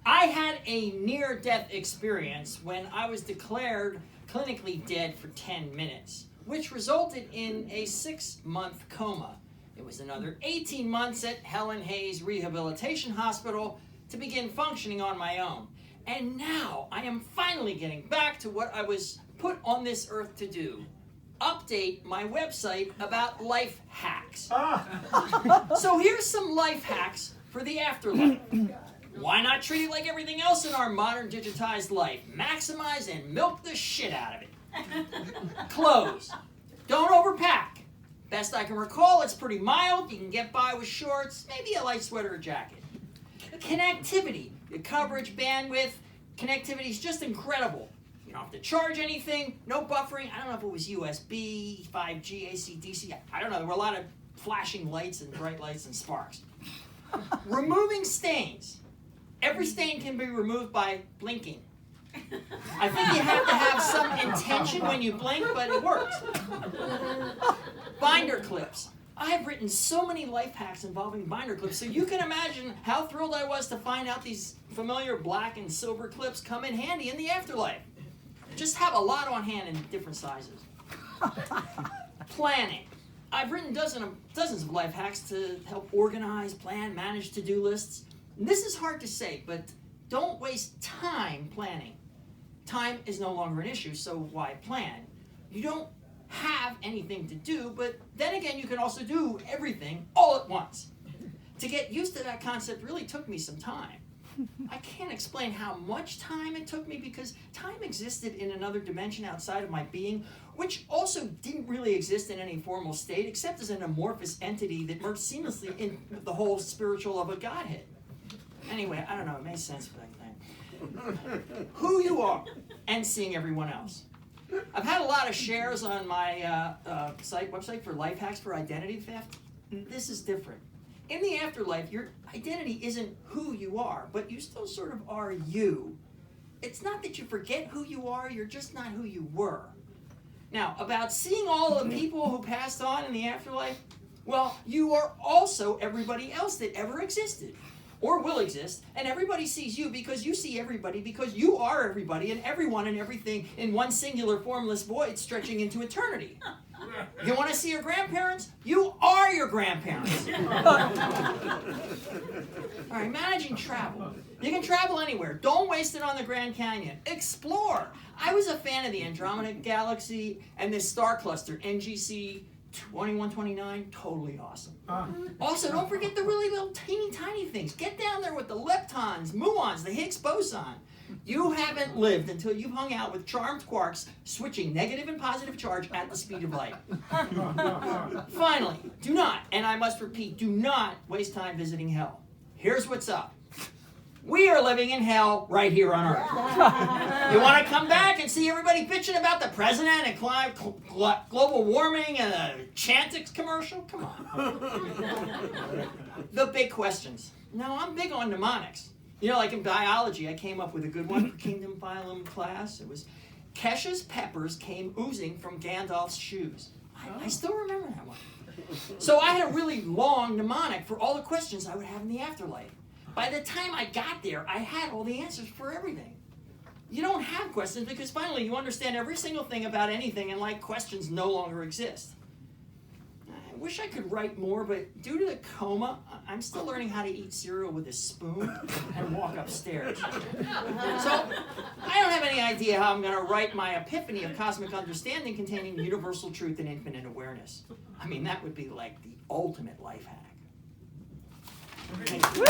I had a near-death experience when I was declared clinically dead for 10 minutes, which resulted in a 6-month coma. It was another 18 months at Helen Hayes Rehabilitation Hospital to begin functioning on my own. And now I am finally getting back to what I was put on this earth to do. Update my website about life hacks. So here's some life hacks for the afterlife. Why not treat it like everything else in our modern digitized life? Maximize and milk the shit out of it. Clothes. Don't overpack. Best I can recall, it's pretty mild. You can get by with shorts, maybe a light sweater or jacket. Connectivity. The coverage, bandwidth, connectivity is just incredible. You don't have to charge anything, no buffering. I don't know if it was USB, 5G, AC, DC. I don't know. There were a lot of flashing lights and bright lights and sparks. Removing stains. Every stain can be removed by blinking. I think you have to have some intention when you blink, but it works. Binder clips. I have written so many life hacks involving binder clips, so you can imagine how thrilled I was to find out these familiar black and silver clips come in handy in the afterlife. Just have a lot on hand in different sizes. Planning. I've written dozens of life hacks to help organize, plan, manage to-do lists. And this is hard to say, but don't waste time planning. Time is no longer an issue, so why plan? You don't have anything to do, but then again, you can also do everything all at once. To get used to that concept really took me some time. I can't explain how much time it took me because time existed in another dimension outside of my being, which also didn't really exist in any formal state except as an amorphous entity that merged seamlessly in the whole spiritual of a Godhead. Anyway, I don't know, it made sense for that thing. Who you are and seeing everyone else. I've had a lot of shares on my website for life hacks for identity theft. This is different. In the afterlife, your identity isn't who you are, but you still sort of are you. It's not that you forget who you are, you're just not who you were. Now, about seeing all the people who passed on in the afterlife, well, you are also everybody else that ever existed or will exist, and everybody sees you because you see everybody because you are everybody and everyone and everything in one singular formless void stretching into eternity. You want to see your grandparents? You are your grandparents. All right, managing travel. You can travel anywhere. Don't waste it on the Grand Canyon. Explore. I was a fan of the Andromeda Galaxy and this star cluster, NGC 2129, totally awesome. Also, don't forget the really little teeny tiny things. Get down there with the leptons, muons, the Higgs boson. You haven't lived until you've hung out with charmed quarks switching negative and positive charge at the speed of light. Finally, do not, and I must repeat, do not waste time visiting hell. Here's what's up. We are living in hell right here on Earth. You want to come back and see everybody bitching about the president and global warming and a Chantix commercial? Come on. The big questions. Now, I'm big on mnemonics. You know, like in biology, I came up with a good one for Kingdom Phylum class. It was, Kesha's peppers came oozing from Gandalf's shoes. I still remember that one. So I had a really long mnemonic for all the questions I would have in the afterlife. By the time I got there, I had all the answers for everything. You don't have questions because finally you understand every single thing about anything and like questions no longer exist. I wish I could write more, but due to the coma, I'm still learning how to eat cereal with a spoon and walk upstairs. So I don't have any idea how I'm going to write my epiphany of cosmic understanding containing universal truth and infinite awareness. I mean, that would be like the ultimate life hack. Thank you.